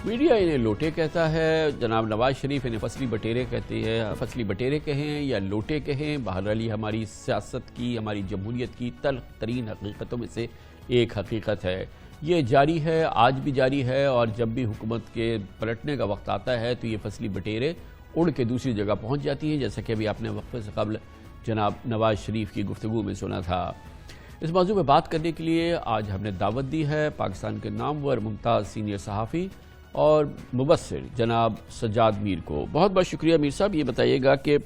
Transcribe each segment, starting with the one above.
Media انہیں لوٹے کہتا ہے، جناب نواز شریف انہیں فصلی بٹیرے کہتے ہیں، فصلی بٹیرے کہیں یا لوٹے کہیں، بہرحال یہ ہماری سیاست کی، ہماری جمہوریت کی تلخ ترین حقیقتوں میں سے ایک حقیقت ہے۔ یہ جاری ہے، آج بھی جاری ہے، اور جب بھی حکومت کے پلٹنے کا وقت آتا ہے تو یہ فصلی بٹیرے اڑ کے دوسری جگہ پہنچ جاتی ہیں، جیسا کہ ابھی آپ نے وقفے سے قبل جناب نواز شریف کی گفتگو میں سنا تھا۔ اس موضوع پہ بات کرنے کے لیے آج ہم نے دعوت دی ہے پاکستان کے نامور ممتاز سینئر صحافی اور مبصر جناب سجاد میر کو۔ بہت بہت شکریہ میر صاحب۔ یہ بتائیے گا کہ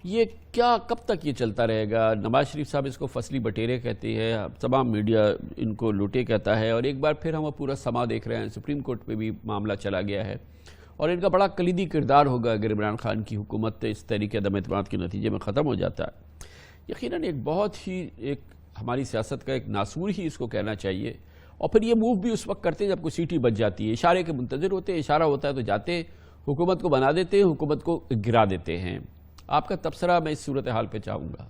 یہ کب تک یہ چلتا رہے گا؟ نواز شریف صاحب اس کو فصلی بٹیرے کہتے ہیں، تمام میڈیا ان کو لوٹے کہتا ہے، اور ایک بار پھر ہم پورا سما دیکھ رہے ہیں، سپریم کورٹ پہ بھی معاملہ چلا گیا ہے، اور ان کا بڑا کلیدی کردار ہوگا اگر عمران خان کی حکومت اس تحریک عدم اعتماد کے نتیجے میں ختم ہو جاتا ہے۔ یقیناً ایک بہت ہی ہماری سیاست کا ایک ناسور ہی اس کو کہنا چاہیے، اور پھر یہ موو بھی اس وقت کرتے ہیں جب کوئی سیٹی بچ جاتی ہے، اشارے کے منتظر ہوتے ہیں، اشارہ ہوتا ہے تو جاتے ہیں، حکومت کو بنا دیتے ہیں، حکومت کو گرا دیتے ہیں۔ آپ کا تبصرہ میں اس صورتحال پہ چاہوں گا۔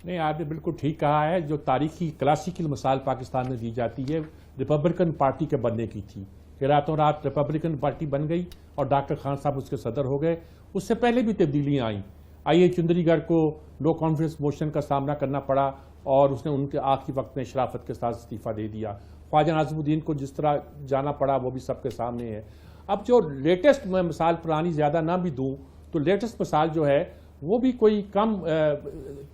نہیں، آپ نے بالکل ٹھیک کہا ہے۔ جو تاریخی کلاسیکل مثال پاکستان میں دی جاتی ہے ریپبلکن پارٹی کے بننے کی تھی کہ راتوں رات ریپبلکن پارٹی بن گئی اور ڈاکٹر خان صاحب اس کے صدر ہو گئے۔ اس سے پہلے بھی تبدیلیاں آئیں۔ چندری گڑھ کو نو کانفیڈنس موشن کا سامنا کرنا پڑا اور اس نے ان کے آخری وقت میں شرافت کے ساتھ استعفیٰ دے دیا۔ خواجہ ناظم الدین کو جس طرح جانا پڑا وہ بھی سب کے سامنے ہے۔ اب جو لیٹسٹ میں مثال پرانی زیادہ نہ بھی دوں تو لیٹسٹ مثال جو ہے وہ بھی کوئی کم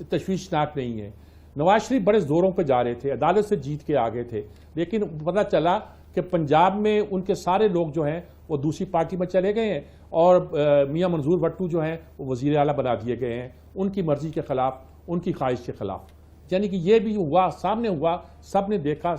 تشویشناک نہیں ہے۔ نواز شریف بڑے زوروں پہ جا رہے تھے، عدالت سے جیت کے آگے تھے، لیکن پتہ چلا کہ پنجاب میں ان کے سارے لوگ جو ہیں وہ دوسری پارٹی میں چلے گئے ہیں، اور میاں منظور بھٹو جو ہیں وہ وزیر اعلیٰ بنا دیے گئے ہیں ان کی مرضی کے خلاف، ان کی خواہش کے خلاف۔ یعنی کہ یہ بھی ہوا، سامنے ہوا، سب نے دیکھا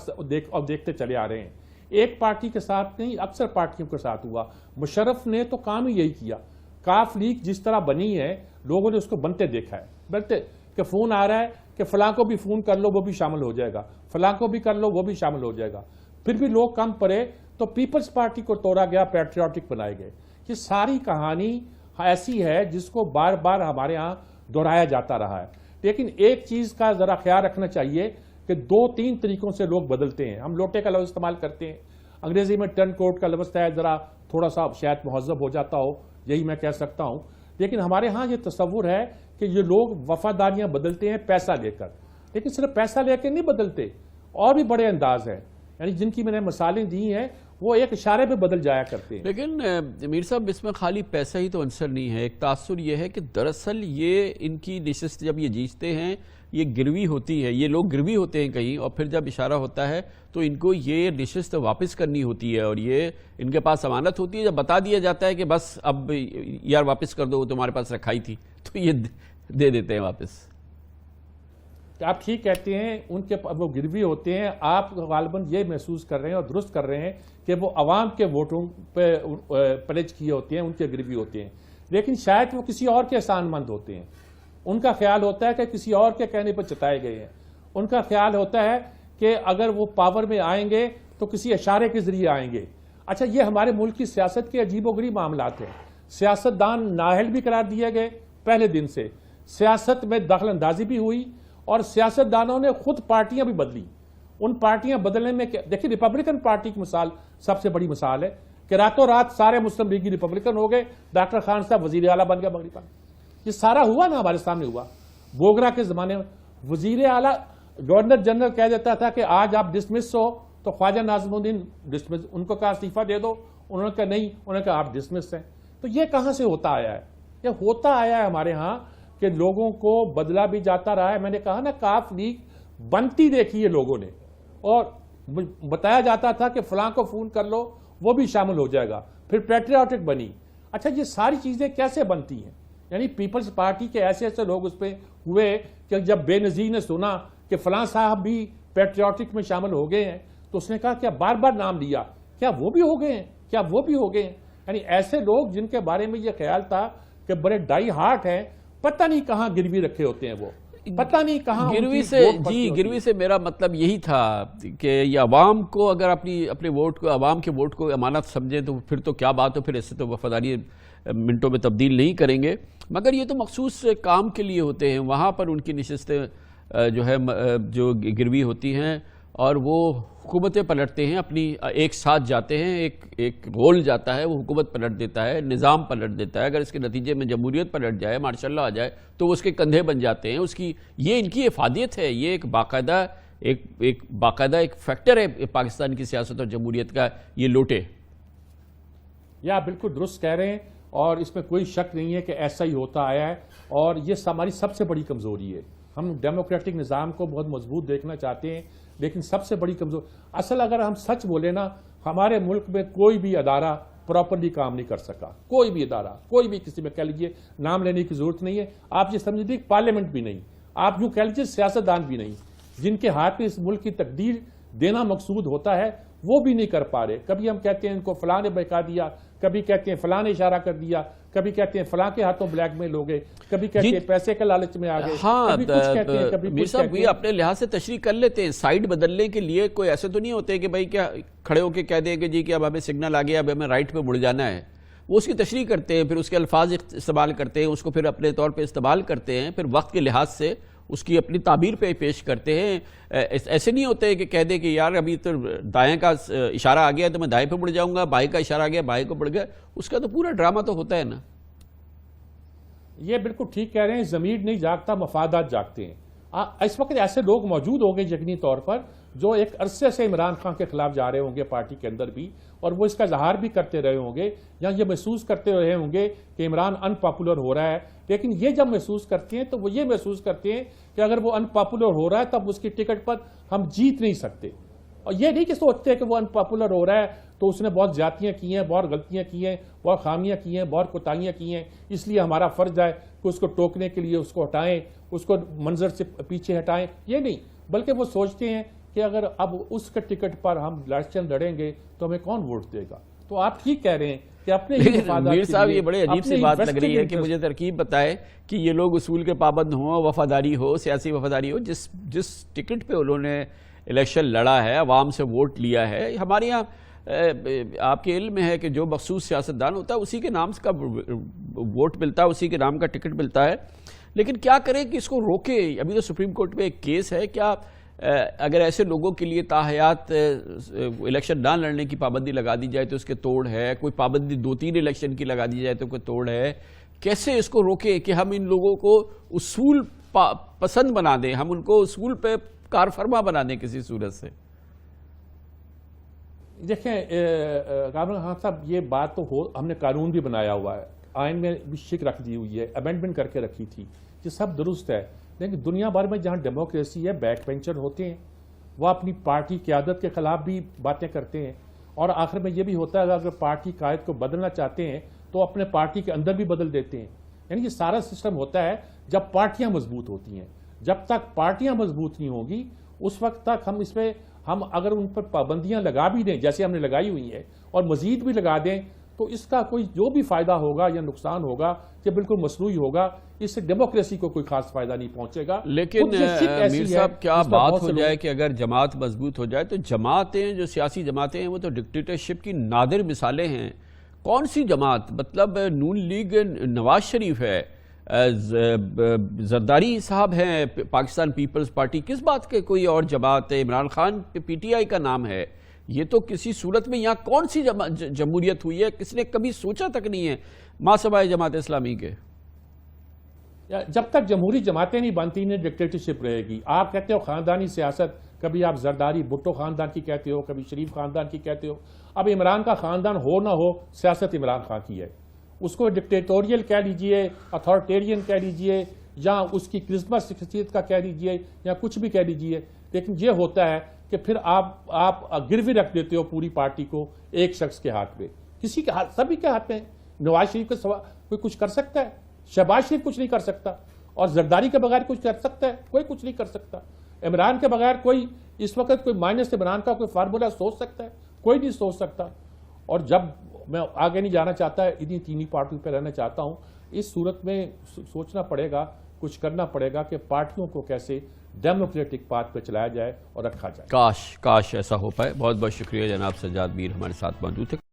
اور دیکھتے چلے آ رہے ہیں۔ ایک پارٹی کے ساتھ نہیں، اکثر پارٹیوں کے ساتھ ہوا۔ مشرف نے تو کام ہی یہی کیا۔ کاف لیگ جس طرح بنی ہے لوگوں نے اس کو بنتے دیکھا ہے، بنتے کہ فون آ رہا ہے کہ فلاں کو بھی فون کر لو وہ بھی شامل ہو جائے گا، فلاں کو بھی کر لو وہ بھی شامل ہو جائے گا۔ پھر بھی لوگ کم پڑے تو پیپلز پارٹی کو توڑا گیا، پیٹریوٹک بنائے گئے۔ یہ ساری کہانی ایسی ہے جس کو بار بار ہمارے ہاں دہرایا جاتا رہا ہے۔ لیکن ایک چیز کا ذرا خیال رکھنا چاہیے کہ 2-3 طریقوں سے لوگ بدلتے ہیں۔ ہم لوٹے کا لفظ استعمال کرتے ہیں، انگریزی میں ٹرن کوٹ کا لفظ ہے، ذرا تھوڑا سا شاید مہذب ہو جاتا ہو، یہی میں کہہ سکتا ہوں۔ لیکن ہمارے ہاں یہ تصور ہے کہ یہ لوگ وفاداریاں بدلتے ہیں پیسہ لے کر، لیکن صرف پیسہ لے کے نہیں بدلتے، اور بھی بڑے انداز ہیں، یعنی جن کی میں نے مثالیں دی ہیں وہ ایک اشارے پہ بدل جایا کرتے ہیں۔ لیکن میر صاحب اس میں خالی پیسہ ہی تو عنصر نہیں ہے، ایک تاثر یہ ہے کہ دراصل یہ ان کی نشست جب یہ جیتتے ہیں یہ گروی ہوتی ہے، یہ لوگ گروی ہوتے ہیں کہیں، اور پھر جب اشارہ ہوتا ہے تو ان کو یہ نشست واپس کرنی ہوتی ہے، اور یہ ان کے پاس امانت ہوتی ہے۔ جب بتا دیا جاتا ہے کہ بس اب یار واپس کر دو، وہ تمہارے پاس رکھائی تھی، تو یہ دے دیتے ہیں واپس۔ آپ ٹھیک کہتے ہیں، ان کے وہ گروی ہوتے ہیں۔ آپ غالباً یہ محسوس کر رہے ہیں اور درست کر رہے ہیں کہ وہ عوام کے ووٹوں پہ پلج کیے ہوتے ہیں، ان کے گروی ہوتے ہیں، لیکن شاید وہ کسی اور کے احسان مند ہوتے ہیں۔ ان کا خیال ہوتا ہے کہ کسی اور کے کہنے پر چتائے گئے ہیں۔ ان کا خیال ہوتا ہے کہ اگر وہ پاور میں آئیں گے تو کسی اشارے کے ذریعے آئیں گے۔ اچھا، یہ ہمارے ملک کی سیاست کے عجیب و غریب معاملات ہیں۔ سیاستدان نااہل بھی قرار دیے گئے پہلے دن سے، سیاست میں دخل اندازی بھی ہوئی، اور سیاستدانوں نے خود پارٹیاں بھی بدلی۔ ان پارٹیاں بدلنے میں دیکھیں، ریپبلکن پارٹی کی مثال سب سے بڑی مثال ہے کہ راتوں رات سارے مسلم لیگی ریپبلکن ہو گئے، ڈاکٹر خان صاحب وزیر اعلیٰ بن گیا مغرب میں۔ یہ سارا ہوا نا، ہمارے سامنے ہوا۔ بوگرا کے زمانے میں وزیر اعلیٰ گورنر جنرل کہہ دیتا تھا کہ آج آپ ڈسمس ہو، تو خواجہ ناظم الدین ڈسمس، ان کو کہا استعفیٰ دے دو، انہوں نے کہا نہیں، انہوں نے کہا آپ ڈسمس ہیں۔ تو یہ کہاں سے ہوتا آیا ہے؟ یہ ہوتا آیا ہے ہمارے ہاں کہ لوگوں کو بدلا بھی جاتا رہا ہے۔ میں نے کہا نا، کاف لیگ بنتی دیکھی ہے لوگوں نے، اور بتایا جاتا تھا کہ فلاں کو فون کر لو وہ بھی شامل ہو جائے گا، پھر پیٹریوٹک بنی۔ اچھا، یہ ساری چیزیں کیسے بنتی ہیں؟ یعنی پیپلز پارٹی کے ایسے ایسے لوگ اس پہ ہوئے کہ جب بے نظیر نے سنا کہ فلاں صاحب بھی پیٹریوٹک میں شامل ہو گئے ہیں تو اس نے کہا کیا بار بار نام لیا، کیا وہ بھی ہو گئے ہیں، کیا وہ بھی ہو گئے ہیں؟ یعنی ایسے لوگ جن کے بارے میں یہ خیال تھا کہ بڑے ڈائی ہارٹ ہیں، پتہ نہیں کہاں گروی رکھے ہوتے ہیں، وہ پتہ نہیں کہاں گروی سے۔ جی، گروی سے میرا مطلب یہی تھا کہ یہ عوام کو اگر اپنے ووٹ کو، عوام کے ووٹ کو امانت سمجھیں تو پھر تو کیا بات ہو، پھر اس سے تو وفاداری منٹوں میں تبدیل نہیں کریں گے، مگر یہ تو مخصوص کام کے لیے ہوتے ہیں، وہاں پر ان کی نشستیں جو ہے جو گروی ہوتی ہیں اور وہ حکومتیں پلٹتے ہیں، اپنی ایک ساتھ جاتے ہیں، ایک رول جاتا ہے، وہ حکومت پلٹ دیتا ہے، نظام پلٹ دیتا ہے. اگر اس کے نتیجے میں جمہوریت پلٹ جائے، ماشاء اللہ آ جائے، تو وہ اس کے کندھے بن جاتے ہیں. یہ ان کی افادیت ہے، یہ ایک باقاعدہ ایک فیکٹر ہے پاکستان کی سیاست اور جمہوریت کا، یہ لوٹے. یا بالکل درست کہہ رہے ہیں، اور اس میں کوئی شک نہیں ہے کہ ایسا ہی ہوتا آیا ہے، اور یہ ہماری سب سے بڑی کمزوری ہے. ہم ڈیموکریٹک نظام کو بہت مضبوط دیکھنا چاہتے ہیں، لیکن سب سے بڑی کمزور اصل اگر ہم سچ بولیں نا، ہمارے ملک میں کوئی بھی ادارہ پراپرلی کام نہیں کر سکا. کوئی بھی ادارہ، کوئی بھی کسی میں کہہ لیجیے، نام لینے کی ضرورت نہیں ہے. آپ یہ سمجھ لیجیے پارلیمنٹ بھی نہیں، آپ یوں کہہ لیجیے سیاستدان بھی نہیں، جن کے ہاتھ میں اس ملک کی تقدیر دینا مقصود ہوتا ہے وہ بھی نہیں کر پا رہے. کبھی ہم کہتے ہیں ان کو فلاں نے بہکا دیا، کبھی کہتے ہیں فلاں نے اشارہ کر دیا، کبھی کہتے ہیں فلاں کے ہاتھوں بلیک میل ہو گئے، کبھی کہتے ہیں پیسے کے لالچ میں آ گئے. ہاں میر صاحب یہ اپنے لحاظ سے تشریح کر لیتے ہیں. سائیڈ بدلنے کے لیے کوئی ایسے تو نہیں ہوتے کہ بھائی کیا کھڑے ہو کے کہہ دیں کہ جی کہ اب ہمیں سگنل آ گیا، اب ہمیں رائٹ پہ مڑ جانا ہے. وہ اس کی تشریح کرتے ہیں، پھر اس کے الفاظ استعمال کرتے ہیں، اس کو پھر اپنے طور پہ استعمال کرتے ہیں، پھر وقت کے لحاظ سے اس کی اپنی تعبیر پہ پیش کرتے ہیں. ایسے نہیں ہوتے کہ کہہ دے کہ یار ابھی تو دائیں کا اشارہ آ گیا تو میں دائیں پہ مڑ جاؤں گا، بائیں کا اشارہ آ گیا بائیں کو پڑ گیا. اس کا تو پورا ڈرامہ تو ہوتا ہے نا. یہ بالکل ٹھیک کہہ رہے ہیں، ضمیر نہیں جاگتا، مفادات جاگتے ہیں. اس وقت ایسے لوگ موجود ہوں گے یقینی طور پر جو ایک عرصے سے عمران خان کے خلاف جا رہے ہوں گے پارٹی کے اندر بھی، اور وہ اس کا اظہار بھی کرتے رہے ہوں گے، یا یہ محسوس کرتے رہے ہوں گے کہ عمران ان پاپولر ہو رہا ہے. لیکن یہ جب محسوس کرتے ہیں تو وہ یہ محسوس کرتے ہیں کہ اگر وہ ان پاپولر ہو رہا ہے تب اس کی ٹکٹ پر ہم جیت نہیں سکتے. اور یہ نہیں کہ سوچتے کہ وہ ان پاپولر ہو رہا ہے تو اس نے بہت زیادتیاں کی ہیں، بہت غلطیاں کی ہیں، بہت خامیاں کی ہیں، بہت کوتاہیاں کی ہیں، اس لیے ہمارا فرض ہے کہ اس کو ٹوکنے کے لیے اس کو ہٹائیں، اس کو منظر سے پیچھے ہٹائیں. یہ نہیں، بلکہ وہ سوچتے ہیں کہ اگر اب اس کے ٹکٹ پر ہم الیکشن لڑیں گے تو ہمیں کون ووٹ دے گا. تو آپ ٹھیک کہہ رہے ہیں کہ اپنے میر صاحب یہ بڑے عجیب سی بات لگ رہی ہے کہ مجھے ترکیب بتائے کہ یہ لوگ اصول کے پابند ہوں، وفاداری ہو، سیاسی وفاداری ہو، جس ٹکٹ پہ انہوں نے الیکشن لڑا ہے، عوام سے ووٹ لیا ہے. ہمارے یہاں آپ کے علم میں ہے کہ جو مخصوص سیاستدان ہوتا ہے اسی کے نام کا ووٹ ملتا ہے، اسی کے نام کا ٹکٹ ملتا ہے. لیکن کیا کریں کہ اس کو روکے؟ ابھی تو سپریم کورٹ میں ایک کیس ہے. کیا اگر ایسے لوگوں کے لیے تاحیات الیکشن نہ لڑنے کی پابندی لگا دی جائے تو اس کے توڑ ہے، کوئی پابندی 2-3 الیکشن کی لگا دی جائے تو کوئی توڑ ہے؟ کیسے اس کو روکے کہ ہم ان لوگوں کو اصول پسند بنا دیں، ہم ان کو اصول پہ کار فرما بنا دیں کسی صورت سے؟ دیکھیں کامران خان صاحب، یہ بات تو ہم نے قانون بھی بنایا ہوا ہے، آئین میں بھی شک رکھ دی ہوئی ہے، امینڈمنٹ کر کے رکھی تھی، یہ سب درست ہے. لیکن دنیا بھر میں جہاں ڈیموکریسی ہے، بیک بینچر ہوتے ہیں، وہ اپنی پارٹی قیادت کے خلاف بھی باتیں کرتے ہیں، اور آخر میں یہ بھی ہوتا ہے اگر پارٹی قائد کو بدلنا چاہتے ہیں تو اپنے پارٹی کے اندر بھی بدل دیتے ہیں. یعنی یہ سارا سسٹم ہوتا ہے جب پارٹیاں مضبوط ہوتی ہیں. جب تک پارٹیاں مضبوط نہیں ہوں گی اس وقت تک ہم اگر ان پر پابندیاں لگا بھی دیں جیسے ہم نے لگائی ہوئی ہیں اور مزید بھی لگا دیں تو اس کا کوئی جو بھی فائدہ ہوگا یا نقصان ہوگا یہ بالکل مصنوعی ہوگا. اس سے ڈیموکریسی کو کوئی خاص فائدہ نہیں پہنچے گا. لیکن میر صاحب کیا بات ہو جائے کہ اگر جماعت مضبوط ہو جائے تو جماعتیں جو سیاسی جماعتیں ہیں وہ تو ڈکٹیٹرشپ کی نادر مثالیں ہیں. کون سی جماعت؟ مطلب نون لیگ نواز شریف ہے، زرداری صاحب ہیں پاکستان پیپلز پارٹی، کس بات کے کوئی اور جماعت ہے؟ Imran Khan P T I کا نام ہے. یہ تو کسی صورت میں یہاں کون سی جمہوریت ہوئی ہے؟ کس نے کبھی سوچا تک نہیں ہے ماں سوائے جماعت اسلامی کے. جب تک جمہوری جماعتیں نہیں بنتی انہیں ڈکٹیٹرشپ رہے گی. آپ کہتے ہو خاندانی سیاست، کبھی آپ زرداری بھٹو خاندان کی کہتے ہو، کبھی شریف خاندان کی کہتے ہو. اب عمران کا خاندان ہو نہ ہو، سیاست عمران خان کی ہے. اس کو ڈکٹیٹوریل کہہ لیجئے، اتھارٹیرین کہہ لیجئے، یا اس کی کرسمس شخصیت کا کہہ لیجئے، یا کچھ بھی کہہ لیجئے. لیکن یہ ہوتا ہے کہ پھر آپ گروی رکھ دیتے ہو پوری پارٹی کو ایک شخص کے ہاتھ میں. کسی کے ہاتھ، سبھی کے ہاتھ میں. نواز شریف کے سوا کوئی کچھ کر سکتا ہے؟ شہباز شریف کچھ نہیں کر سکتا، اور زرداری کے بغیر کچھ کر سکتا ہے؟ کوئی کچھ نہیں کر سکتا. عمران کے بغیر کوئی اس وقت کوئی مائنس عمران کا کوئی فارمولہ سوچ سکتا ہے؟ کوئی نہیں سوچ سکتا. اور جب میں آگے نہیں جانا چاہتا، انہی تینی پارٹیوں پہ رہنا چاہتا ہوں. اس صورت میں سوچنا پڑے گا، کچھ کرنا پڑے گا کہ پارٹیوں کو کیسے ڈیموکریٹک پاتھ پہ چلایا جائے اور رکھا جائے. کاش ایسا ہو پائے. بہت بہت شکریہ جناب سجاد میر ہمارے ساتھ موجود تھے.